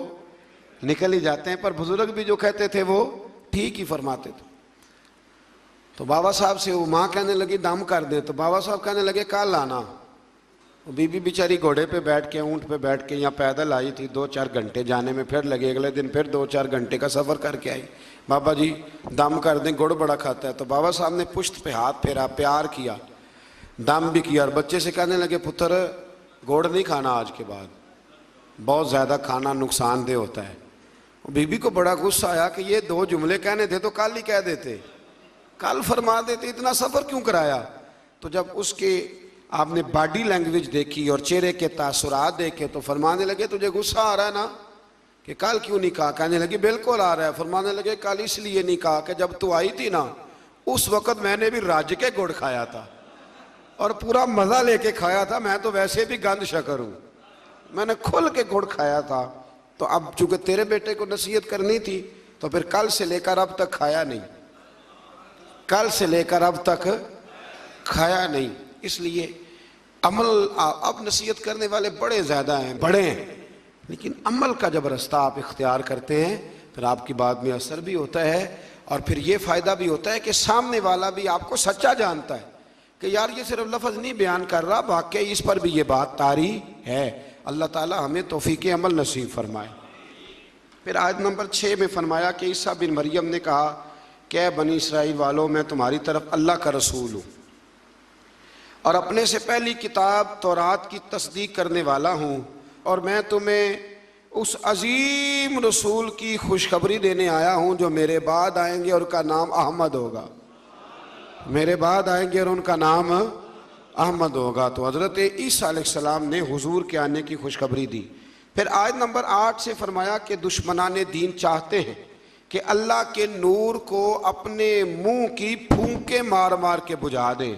निकल ही जाते हैं, पर बुजुर्ग भी जो कहते थे वो ठीक ही फरमाते थे। तो बाबा साहब से वो माँ कहने लगी दम कर दे, तो बाबा साहब कहने लगे कल आना। वो बीबी बेचारी घोड़े पे बैठ के ऊँट पे बैठ के यहाँ पैदल आई थी, 2-4 घंटे जाने में, फिर लगे अगले दिन फिर 2-4 घंटे का सफ़र करके आई। बाबा जी दम कर दें, गुड़ बड़ा खाता है। तो बाबा साहब ने पुश्त पे हाथ फेरा, प्यार किया, दम भी किया और बच्चे से कहने लगे पुत्र गुड़ नहीं खाना आज के बाद, बहुत ज़्यादा खाना नुकसानदेह होता है। बीबी को बड़ा गुस्सा आया कि ये 2 जुमले कहने थे तो कल ही कह देते, कल फरमा देते, इतना सफ़र क्यों कराया। तो जब उसके आपने बॉडी लैंग्वेज देखी और चेहरे के तासुरात देखे तो फरमाने लगे तुझे गुस्सा आ रहा है ना कि कल क्यों नहीं कहा। कहने लगी बिल्कुल आ रहा है। फरमाने लगे कल इसलिए नहीं कहा कि जब तू आई थी ना उस वक़्त मैंने भी राज्य के गुड़ खाया था और पूरा मज़ा लेके खाया था। मैं तो वैसे भी गंद शकर हूँ, मैंने खुल के गुड़ खाया था। तो अब चूंकि तेरे बेटे को नसीहत करनी थी तो फिर कल से लेकर अब तक खाया नहीं, कल से लेकर अब तक खाया नहीं। इसलिए अमल, अब नसीहत करने वाले बड़े ज़्यादा हैं, बड़े हैं, लेकिन अमल का जब रास्ता आप इख्तियार करते हैं फिर आपकी बात में असर भी होता है और फिर ये फ़ायदा भी होता है कि सामने वाला भी आपको सच्चा जानता है कि यार ये सिर्फ लफ्ज़ नहीं बयान कर रहा, वाकई इस पर भी ये बात तारी है। अल्लाह ताला हमें तौफीक अमल नसीब फरमाए। फिर आयत नंबर 6 में फरमाया कि ईसा बिन मरियम ने कहा क्या बनी इसराइल वालों मैं तुम्हारी तरफ अल्लाह का रसूल हूँ और अपने से पहली किताब तौरात की तस्दीक करने वाला हूँ और मैं तुम्हें उस अजीम रसूल की खुशखबरी देने आया हूँ जो मेरे बाद आएंगे और उनका नाम अहमद होगा। मेरे बाद आएंगे और उनका नाम अहमद होगा। तो हज़रत ईसा अलैहिस्सलाम ने हुजूर के आने की खुशखबरी दी। फिर आयत नंबर 8 से फरमाया कि दुश्मनाने दीन चाहते हैं कि अल्लाह के नूर को अपने मुंह की फूंके मार मार के बुझा दे,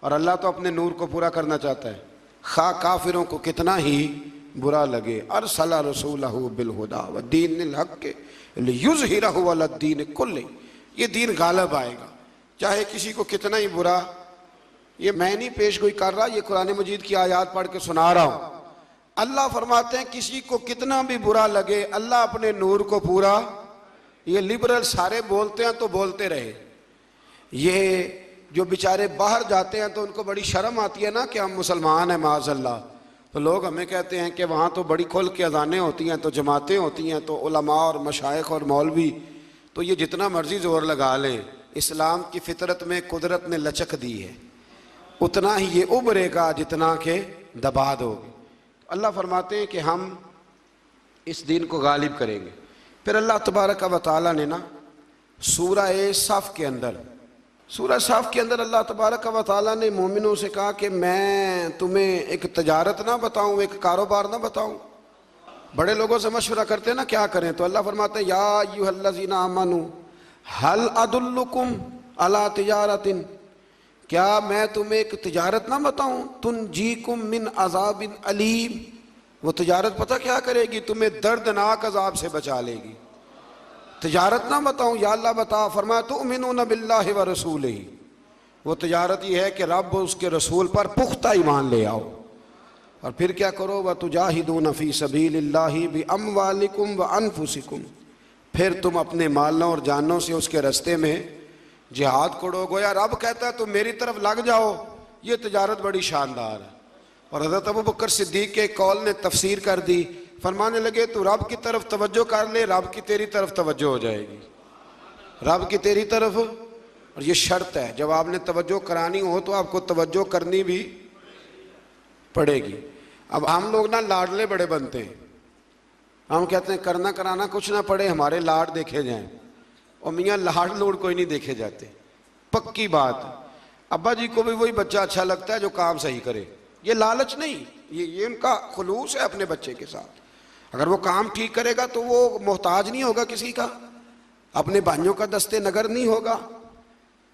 और अल्लाह तो अपने नूर को पूरा करना चाहता है खा काफिरों को कितना ही बुरा लगे। अरसला रसूलहू बिलहुदा व दीनिल हक़ लियुज़हिरहू अला दीन कुल्ली, ये दीन गालिब आएगा चाहे किसी को कितना ही बुरा। ये मैं नहीं पेश गोई कर रहा, ये कुरान मजीद की आयत पढ़ के सुना रहा हूँ। अल्लाह फरमाते हैं किसी को कितना भी बुरा लगे अल्लाह अपने नूर को पूरा। ये लिबरल सारे बोलते हैं तो बोलते रहे, ये जो बेचारे बाहर जाते हैं तो उनको बड़ी शर्म आती है ना कि हम मुसलमान हैं माज़अल्लाह, तो लोग हमें कहते हैं कि वहाँ तो बड़ी खुल के अज़ानें होती हैं, तो जमातें होती हैं, तो उलमा और मशाइख और मौलवी, तो ये जितना मर्जी ज़ोर लगा लें, इस्लाम की फितरत में कुदरत ने लचक दी है, उतना ही ये उभरेगा जितना के दबा दोगे। अल्लाह फरमाते हैं कि हम इस दीन को गालिब करेंगे। फिर अल्लाह तबारक व तआला ने ना सूरह सफ़ के अंदर, सूरह सफ़ के अंदर अल्लाह तबारक व तआला ने मोमिनों से कहा कि मैं तुम्हें एक तजारत ना बताऊं, एक कारोबार ना बताऊं। बड़े लोगों से मशवरा करते हैं ना क्या करें, तो अल्लाह फरमाते हैं या अय्युहल्लज़ीना आमनू हल अदुल्लुकुम अला तिजारतिन, क्या मैं तुम्हें एक तिजारत ना बताऊं, तुनजीकुम मिन अज़ाबिन अलीम, वो तिजारत पता क्या करेगी, तुम्हें दर्दनाक अजाब से बचा लेगी। तिजारत ना बताऊं, या अल्लाह बता। फरमाया तुमिनून बिल्लाहि व रसूलिही, वो तिजारत ये है कि रब उसके रसूल पर पुख्ता ईमान ले आओ, और फिर क्या करो, व तुजाहिदून फी सबीलिल्लाहि बि अमवालिकुम व अनफुसिकुम, फिर तुम अपने मालों और जानों से उसके रास्ते में जिहाद करो। गोया रब कहता है तुम मेरी तरफ लग जाओ, ये तिजारत बड़ी शानदार है। और हज़रत अबू बकर सिद्दीक़ के कौल ने तफसीर कर दी, फरमाने लगे तू रब की तरफ तवज्जो कर ले, रब की तेरी तरफ तवज्जो हो जाएगी, रब की तेरी तरफ। और ये शर्त है, जब आपने तवज्जो करानी हो तो आपको तवज्जो करनी भी पड़ेगी। अब हम लोग ना लाडले बड़े बनते हैं, हम कहते हैं करना कराना कुछ ना पड़े, हमारे लाड देखे जाएं। और मियाँ लाड लोड कोई नहीं देखे जाते, पक्की बात। अब्बा जी को भी वही बच्चा अच्छा लगता है जो काम सही करे। ये लालच नहीं, ये उनका खुलूस है अपने बच्चे के साथ। अगर वो काम ठीक करेगा तो वो मोहताज नहीं होगा किसी का, अपने भाइयों का दस्ते नगर नहीं होगा,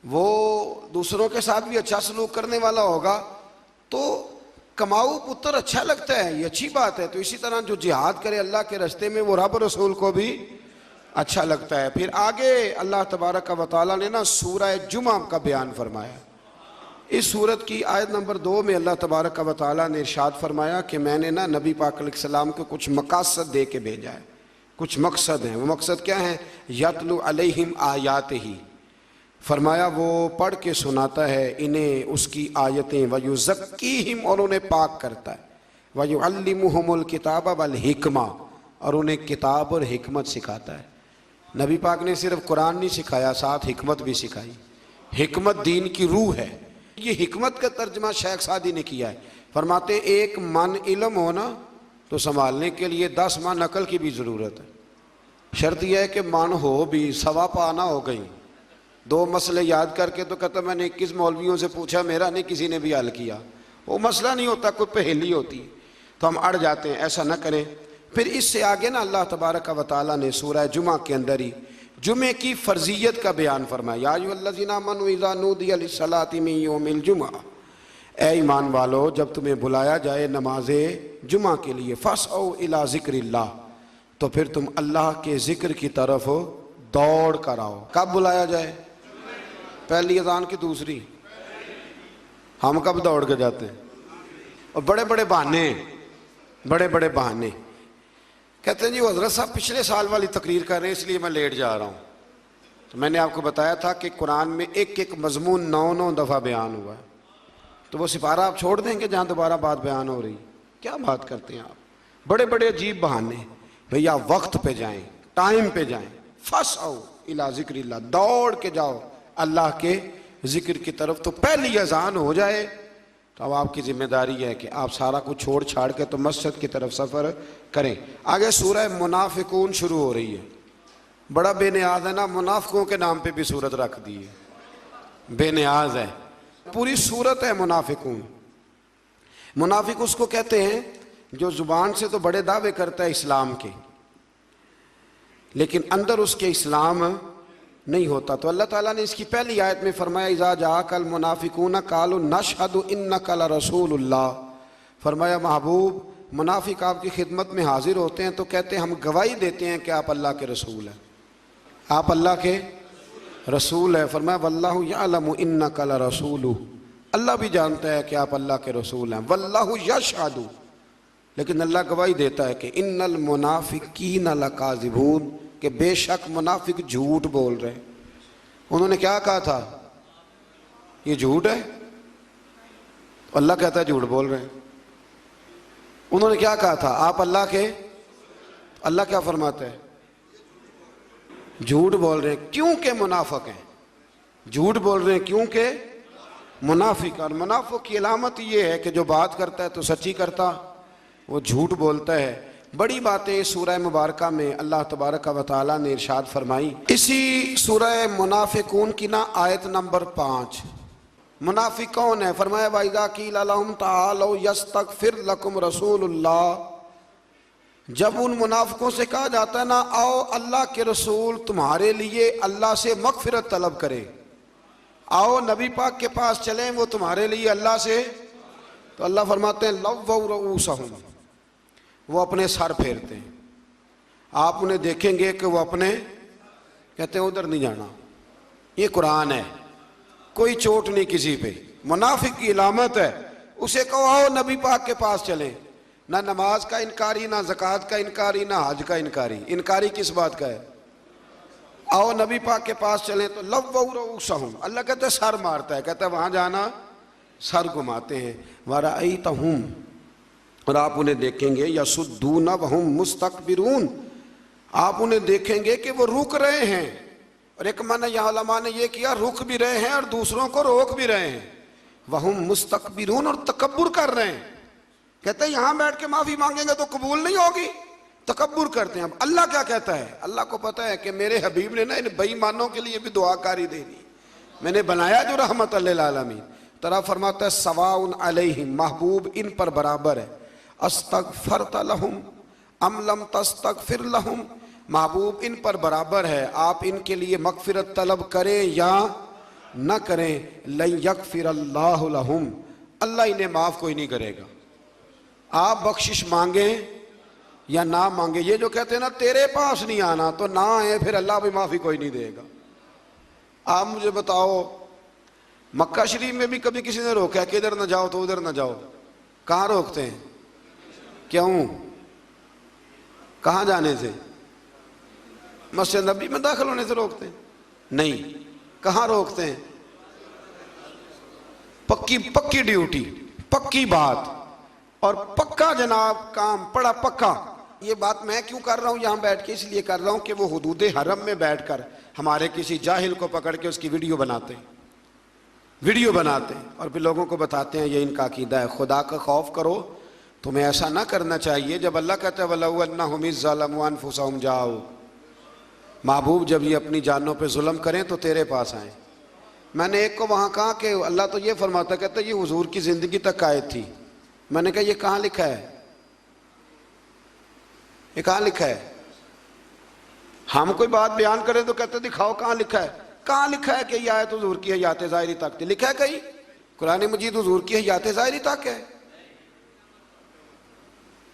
वो दूसरों के साथ भी अच्छा सलूक करने वाला होगा। तो कमाऊ पुत्र अच्छा लगता है, ये अच्छी बात है। तो इसी तरह जो जिहाद करे अल्लाह के रास्ते में, वो रब रसूल को भी अच्छा लगता है। फिर आगे अल्लाह तबारक व तआला ने ना सूरह जुमा का बयान फरमाया। इस सूरत की आयत नंबर 2 में अल्लाह तबारक व तआला ने इरशाद फरमाया कि मैंने ना नबी पाक अलैहिस्सलाम को कुछ मकासद दे के भेजा है, कुछ मकसद हैं। वो मकसद क्या है? यतलु अलैहिम आयातिही, फरमाया वो पढ़ के सुनाता है इन्हें उसकी आयतें, वयुज़क्कीहिम, और उन्हें पाक करता है, वयुअल्लिमुहुमुल किताब वल हिकमा, और उन्हें किताब और हिकमत सिखाता है। नबी पाक ने सिर्फ कुरान नहीं सिखाया, साथ हिकमत भी सिखाई। हिकमत दीन की रूह है। ये हिकमत का तर्जमा शेख सादी ने किया है। फरमाते एक मन इल्म हो ना तो संभालने के लिए 10 मन अकल की भी ज़रूरत है। शर्त यह है कि मन हो भी, सवा पाना हो गई। 2 मसले याद करके तो कहता मैंने 21 मौलवियों से पूछा, मेरा नहीं किसी ने भी हल किया। वो मसला नहीं होता, कोई पहेली होती, तो हम अड़ जाते हैं। ऐसा न करें। फिर इससे आगे ना अल्लाह तबारक व तआला ने सूरह जुमा के अंदर ही जुमे की फर्जियत का बयान फरमाया। या अय्युहल्लज़ीना आमनू इज़ा नूदिया लिस्सलाति मिन यौमिल जुमा, ए ईमान वालो जब तुम्हें बुलाया जाए नमाज़े जुमा के लिए, फसऔ इला ज़िक्रिल्लाह, तो फिर तुम अल्लाह के ज़िक्र की तरफ दौड़ कर आओ। कब बुलाया जाए? पहली अज़ान की दूसरी? हम कब दौड़ के जाते हैं? और बड़े बड़े बहाने कहते हैं जी हज़रत साहब पिछले साल वाली तकरीर कर रहे हैं इसलिए मैं लेट जा रहा हूँ। तो मैंने आपको बताया था कि कुरान में एक एक मजमून 9 दफ़ा बयान हुआ है। तो वो सिपारा आप छोड़ देंगे जहाँ दोबारा बात बयान हो रही? क्या बात करते हैं आप? बड़े बड़े अजीब बहाने। भैया वक्त पे जाएं, टाइम पे जाएं। फसऔ इला ज़िक्रिल्लाह, दौड़ के जाओ अल्लाह के ज़िक्र की तरफ। तो पहली अजान हो जाए तो अब आपकी जिम्मेदारी है कि आप सारा कुछ छोड़ छाड़ के तो मस्जिद की तरफ सफ़र करें। आगे सूरह मुनाफिकून शुरू हो रही है। बड़ा बेनियाज है ना, मुनाफिकों के नाम पे भी सूरत रख दी है, बेनियाज है। पूरी सूरत है मुनाफिकून। मुनाफिक उसको कहते हैं जो ज़ुबान से तो बड़े दावे करता है इस्लाम के, लेकिन अंदर उसके इस्लाम नहीं होता। तो अल्लाह ताला ने इसकी पहली आयत में फरमाया इज़ा जाअकल मुनाफिकून कालू नशहदु इन्नका लरसूलुल्लाह, फरमाया महबूब मुनाफिक आपकी खिदमत में हाजिर होते हैं तो कहते हैं हम गवाही देते हैं कि आप अल्लाह के रसूल हैं, आप अल्लाह के रसूल है। फरमाया वल्लाहु यअलमु इन्नका लरसूलुहु, अल्लाह भी जानता है कि आप अल्लाह के रसूल हैं। वल्लाहु यशहदु, लेकिन अल्लाह गवाही देता है कि इन्नल मुनाफिकीन लकाज़िबून, कि बेशक मुनाफिक झूठ बोल रहे हैं। उन्होंने क्या कहा था? ये झूठ है। अल्लाह कहता है झूठ बोल रहे हैं। उन्होंने क्या कहा था? आप अल्लाह के, अल्लाह क्या फरमाता है? झूठ बोल रहे हैं। क्योंकि मुनाफिक हैं, झूठ बोल रहे हैं क्योंकि मुनाफिक। और मुनाफिक की अलामत ये है कि जो बात करता है तो सच्ची करता, वो झूठ बोलता है। बड़ी बातें सूरह मुबारका में अल्लाह तबारक व तआला ने इरशाद फरमाई। इसी सूरह मुनाफिकून की ना आयत नंबर 5, मुनाफिक कौन है? फरमाया वाइदा कीला लहुम तालौ यस्तगफिर लकुम रसूलुल्लाह, जब उन मुनाफिकों से कहा जाता है ना आओ अल्लाह के रसूल तुम्हारे लिए अल्लाह से मगफिरत तलब करे, आओ नबी पाक के पास चलें वो तुम्हारे लिए अल्लाह से, तो अल्लाह फरमाते हैं लव्वौ रऊसहुम, वो अपने सर फेरते हैं। आप उन्हें देखेंगे कि वो अपने, कहते हैं उधर नहीं जाना, ये कुरान है, कोई चोट नहीं किसी पे। मुनाफिक की इलामत है। उसे कहो आओ नबी पाक के पास चलें, ना नमाज का इनकारी, ना ज़कात का इनकारी, ना हज का इनकारी। इनकारी किस बात का है? आओ नबी पाक के पास चलें तो लव्वौ रऊसहुम, अल्लाह कहते हैं सर मारता है, कहता है वहाँ जाना, सर घुमाते हैं। वरअयतहुम, और आप उन्हें देखेंगे यसुद्दूना वहुम मुस्तकबिरून, आप उन्हें देखेंगे कि वो रुक रहे हैं। और एक माना यहाँ उलमा ने ये किया, रुक भी रहे हैं और दूसरों को रोक भी रहे हैं। वहुम मुस्तकबिरून, और तकब्बुर कर रहे हैं। कहते हैं यहाँ बैठ के माफ़ी मांगेंगे तो कबूल नहीं होगी, तकब्बुर करते हैं। अब अल्लाह क्या कहता है, अल्लाह को पता है कि मेरे हबीब ने ना इन बेईमानों के लिए भी दुआकारी देनी, मैंने बनाया जो रहमत लिल आलमीन। तरह फरमाता है सवाउन अलैहिम, महबूब इन पर बराबर है, अस्तगफरत लहुम अम लम तस्तगफिर लहुम, महबूब इन पर बराबर है, आप इनके लिए मगफिरत तलब करें या न करें, लन यगफिरल्लाहु लहुम, अल्लाह इन्हें माफ कोई नहीं करेगा। आप बख्शिश मांगे या ना मांगे, ये जो कहते हैं ना तेरे पास नहीं आना, तो ना आए फिर अल्लाह भी माफी कोई नहीं देगा। आप मुझे बताओ मक्का शरीफ में भी कभी किसी ने रोका है कि इधर ना जाओ तो उधर ना जाओ? कहाँ रोकते हैं? क्यों? कहाँ जाने से? मस्जिद नबी में दाखिल होने से रोकते हैं? नहीं। कहाँ रोकते हैं? पक्की पक्की ड्यूटी, पक्की बात और पक्का जनाब काम, पड़ा पक्का। ये बात मैं क्यों कर रहा हूँ यहाँ बैठ के? इसलिए कर रहा हूँ कि वो हुदूद हरम में बैठकर हमारे किसी जाहिल को पकड़ के उसकी वीडियो बनाते हैं और फिर लोगों को बताते हैं ये इनका अकीदा है। खुदा का खौफ करो, तुम्हें ऐसा ना करना चाहिए। जब अल्लाह कहता है वलौ अन्नहुम इज़ ज़लमू अनफुसहुम जाओ, महबूब जब ये अपनी जानों पे जुल्म करें तो तेरे पास आए। मैंने एक को वहाँ कहा कि अल्लाह तो ये फरमाता, कहता ये हुजूर की ज़िंदगी तक आयत थी। मैंने कहा ये कहाँ लिखा है? ये कहाँ लिखा है? हम कोई बात बयान करें तो कहते दिखाओ कहाँ लिखा है। कहाँ लिखा है कि यह आयत हुजूर की हयात ज़ाहिरी तक थी? लिखा है कहीं? कुरान मजीद हुजूर की हयात ज़ाहिरी तक है?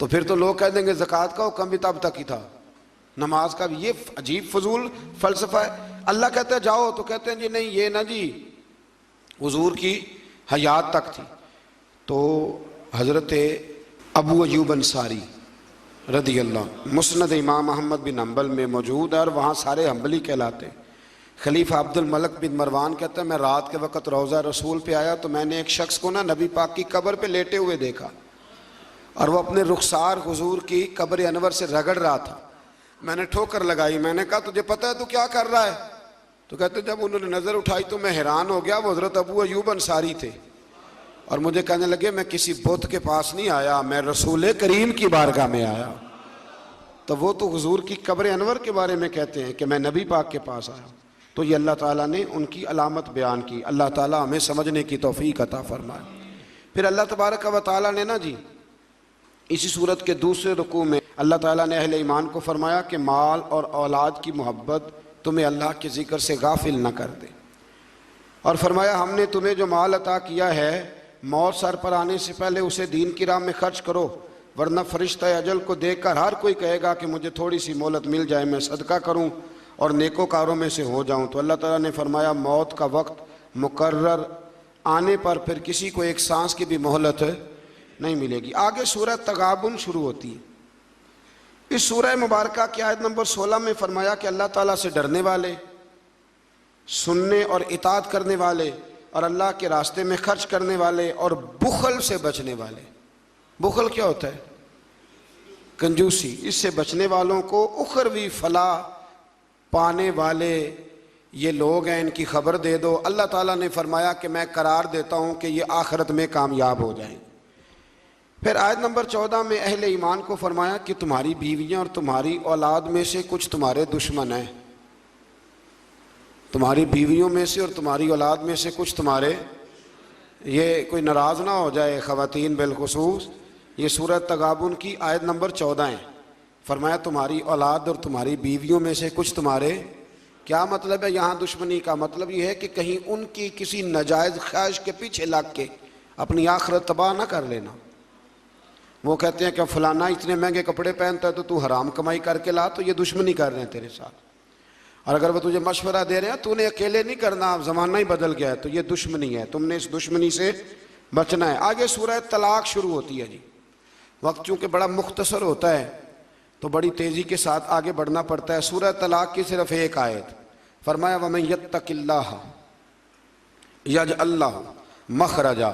तो फिर तो लोग कह देंगे ज़कात का हुक्म भी तब तक ही था, नमाज का भी। ये अजीब फजूल फलसफा है। अल्लाह कहता है जाओ तो कहते हैं जी नहीं ये ना जी हुजूर की हयात तक थी। तो हज़रत अबू अयूब अंसारी रदी अल्लाह मुस्नद इमाम अहमद बिन हम्बल में मौजूद है और वहाँ सारे हम्बली कहलाते हैं। खलीफा अब्दुल मलिक बिन मरवान कहता है मैं रात के वक़्त रोज़ा रसूल पे आया तो मैंने एक शख्स को ना नबी पाक की कब्र पे लेटे हुए देखा और वो अपने रुखसार हुजूर की कब्र अनवर से रगड़ रहा था। मैंने ठोकर लगाई, मैंने कहा तुझे पता है तू क्या कर रहा है? तो कहते जब उन्होंने नज़र उठाई तो मैं हैरान हो गया। वो हज़रत अबू अयूब अंसारी थे और मुझे कहने लगे मैं किसी बुत के पास नहीं आया, मैं रसूल करीम की बारगाह में आया। तो वो तो हुजूर की कब्र अनवर के बारे में कहते हैं कि मैं नबी पाक के पास आया। तो ये अल्लाह ताला ने उनकी अलामत बयान की। अल्लाह ताला हमें समझने की तौफीक अता फरमाए। फिर अल्लाह तबारक व तआला ने ना जी इसी सूरत के दूसरे रुकू में अल्लाह ताला ने अहले ईमान को फरमाया कि माल और औलाद की मोहब्बत तुम्हें अल्लाह के ज़िक्र से गाफिल न कर दे। और फरमाया हमने तुम्हें जो माल अता किया है मौत सर पर आने से पहले उसे दीन की राह में खर्च करो, वरना फरिश्ता अजल को देखकर हर कोई कहेगा कि मुझे थोड़ी सी मोहलत मिल जाए, मैं सदका करूं और नेकोकारों में से हो जाऊं। तो अल्लाह ताला ने फरमाया मौत का वक्त मुकर्रर आने पर फिर किसी को एक सांस की भी मोहलत नहीं मिलेगी। आगे सूरह तगाबुन शुरू होती है। इस सूरह मुबारक की आयत नंबर 16 में फरमाया कि अल्लाह ताला से डरने वाले, सुनने और इताअत करने वाले और अल्लाह के रास्ते में खर्च करने वाले और बुखल से बचने वाले। बुखल क्या होता है? कंजूसी। इससे बचने वालों को उखरवी फलाह पाने वाले ये लोग हैं, इनकी खबर दे दो। अल्लाह ताला ने फरमाया कि मैं करार देता हूँ कि ये आखिरत में कामयाब हो जाएंगे। फिर आयत नंबर 14 में अहले ईमान को फरमाया कि तुम्हारी बीवियाँ और तुम्हारी औलाद में से कुछ तुम्हारे दुश्मन हैं। तुम्हारी बीवियों में से और तुम्हारी औलाद में से कुछ तुम्हारे, ये कोई नाराज़ ना हो जाए ख़वातीन बिलखुसूस, ये सूरत तगाबुन की आयत नंबर 14 है। फरमाया तुम्हारी औलाद और तुम्हारी बीवियों में से कुछ तुम्हारे। क्या मतलब है यहाँ दुश्मनी का? मतलब ये है कि कहीं उनकी किसी नाजायज़ ख्वाहिश के पीछे लग के अपनी आखिरत तबाह ना कर लेना। वो कहते हैं कि फलाना इतने महंगे कपड़े पहनता है तो तू हराम कमाई करके ला, तो ये दुश्मनी कर रहे हैं तेरे साथ। और अगर वो तुझे मशवरा दे रहे हैं तूने अकेले नहीं करना, अब ज़माना ही बदल गया है, तो ये दुश्मनी है, तुमने इस दुश्मनी से बचना है। आगे सूरह तलाक शुरू होती है जी। वक्त चूँकि बड़ा मुख्तसर होता है तो बड़ी तेज़ी के साथ आगे बढ़ना पड़ता है। सूरह तलाक की सिर्फ एक आयत। फरमाया वमन यत्तकिल्लाह यजअल लहु मखरजा,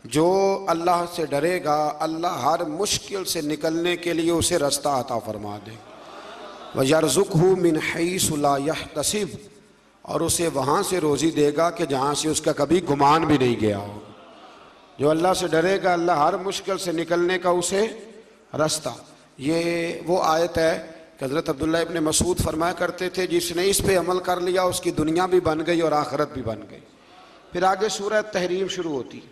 जो अल्लाह से डरेगा अल्लाह हर मुश्किल से निकलने के लिए उसे रास्ता अता फरमा दे। वयरज़ुक़हु मिन हैसु ला यहतसिब, और उसे वहाँ से रोज़ी देगा कि जहाँ से उसका कभी गुमान भी नहीं गया हो। जो अल्लाह से डरेगा अल्लाह हर मुश्किल से निकलने का उसे रास्ता। ये वो आयत है कि हज़रत अब्दुल्लाह इब्न मसूद फरमाया करते थे, जिसने इस पे अमल कर लिया उसकी दुनिया भी बन गई और आखिरत भी बन गई। फिर आगे सूरह तहरीम शुरू होती।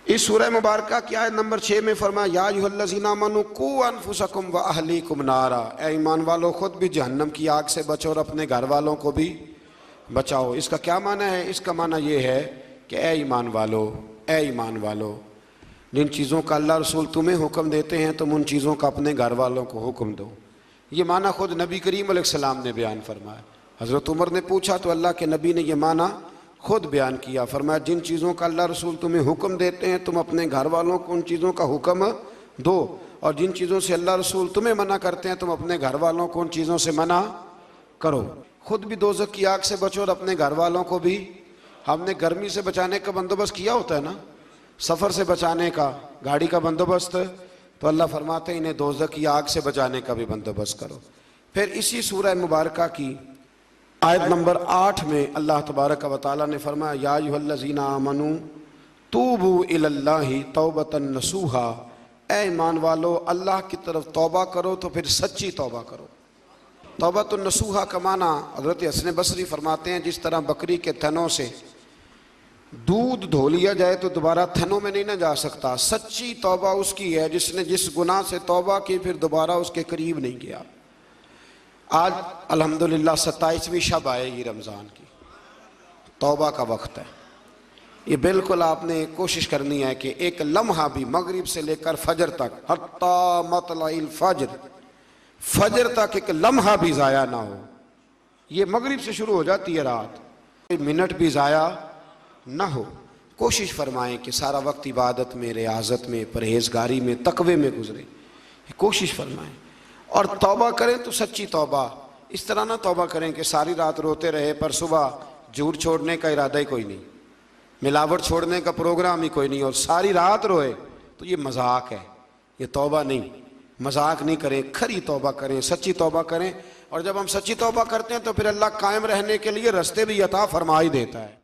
इस सूरह मुबारक की आयत नंबर 6 में फरमाया, या अय्युहल्लज़ीना आमनू कू अनफुसकुम व अहलीकुम नारा, ए ईमान वालों खुद भी जहन्नम की आग से बचो और अपने घर वालों को भी बचाओ। इसका क्या माना है? इसका माना ये है कि ए ईमान वालों, जिन चीज़ों का अल्लाह रसूल तुम्हें हुक्म देते हैं तुम उन चीज़ों का अपने घर वालों को हुक्म दो। ये माना खुद नबी करीम अलैहिस्सलाम ने बयान फरमाया। हज़रत उमर ने पूछा तो अल्लाह के नबी ने यह माना खुद बयान किया। फरमाया जिन चीज़ों का अल्लाह रसूल तुम्हें हुक्म देते हैं तुम अपने घर वालों को उन चीज़ों का हुक्म दो, और जिन चीज़ों से अल्लाह रसूल तुम्हें मना करते हैं तुम अपने घर वालों को उन चीज़ों से मना करो। खुद भी दोज़ख की आग से बचो और अपने घर वालों को भी। हमने गर्मी से बचाने का बंदोबस्त किया होता है ना, सफ़र से बचाने का, गाड़ी का बंदोबस्त, तो अल्लाह फरमाते हैं इन्हें दोज़ख की आग से बचाने का भी बंदोबस्त करो। फिर इसी सूरह मुबारका की आयत नंबर 8 में अल्लाह तबारक व तआला ने फरमाया, या अय्युहल्लज़ीना आमनू तूबू इलल्लाहि तौबतन नसूहा, ए ईमान वालो अल्लाह की तरफ तौबा करो तो फिर सच्ची तौबा करो। तौबतन नसूहा का माना हज़रत हसन बसरी फरमाते हैं जिस तरह बकरी के थनों से दूध धो लिया जाए तो दोबारा थनों में नहीं ना जा सकता, सच्ची तौबा उसकी है जिसने जिस गुनाह से तौबा की फिर दोबारा उसके करीब नहीं गया। आज अल्हम्दुलिल्लाह 27वीं शब आएगी रमज़ान की, तौबा का वक्त है। ये बिल्कुल आपने कोशिश करनी है कि एक लम्हा भी मगरिब से लेकर फजर तक, हत्ता मतलाइल फजर, फजर तक एक लम्हा भी ज़ाया ना हो। ये मगरिब से शुरू हो जाती है रात, एक मिनट भी ज़ाया ना हो। कोशिश फरमाएं कि सारा वक्त इबादत में, रियाजत में, परहेजगारी में, तकवे में गुजरे। कोशिश फरमाएं और तौबा करें तो सच्ची तौबा। इस तरह ना तौबा करें कि सारी रात रोते रहे पर सुबह झूठ छोड़ने का इरादा ही कोई नहीं, मिलावट छोड़ने का प्रोग्राम ही कोई नहीं और सारी रात रोए, तो ये मजाक है, ये तौबा नहीं। मजाक नहीं करें, खरी तौबा करें, सच्ची तौबा करें। और जब हम सच्ची तौबा करते हैं तो फिर अल्लाह कायम रहने के लिए रास्ते भी अता फरमा ही देता है।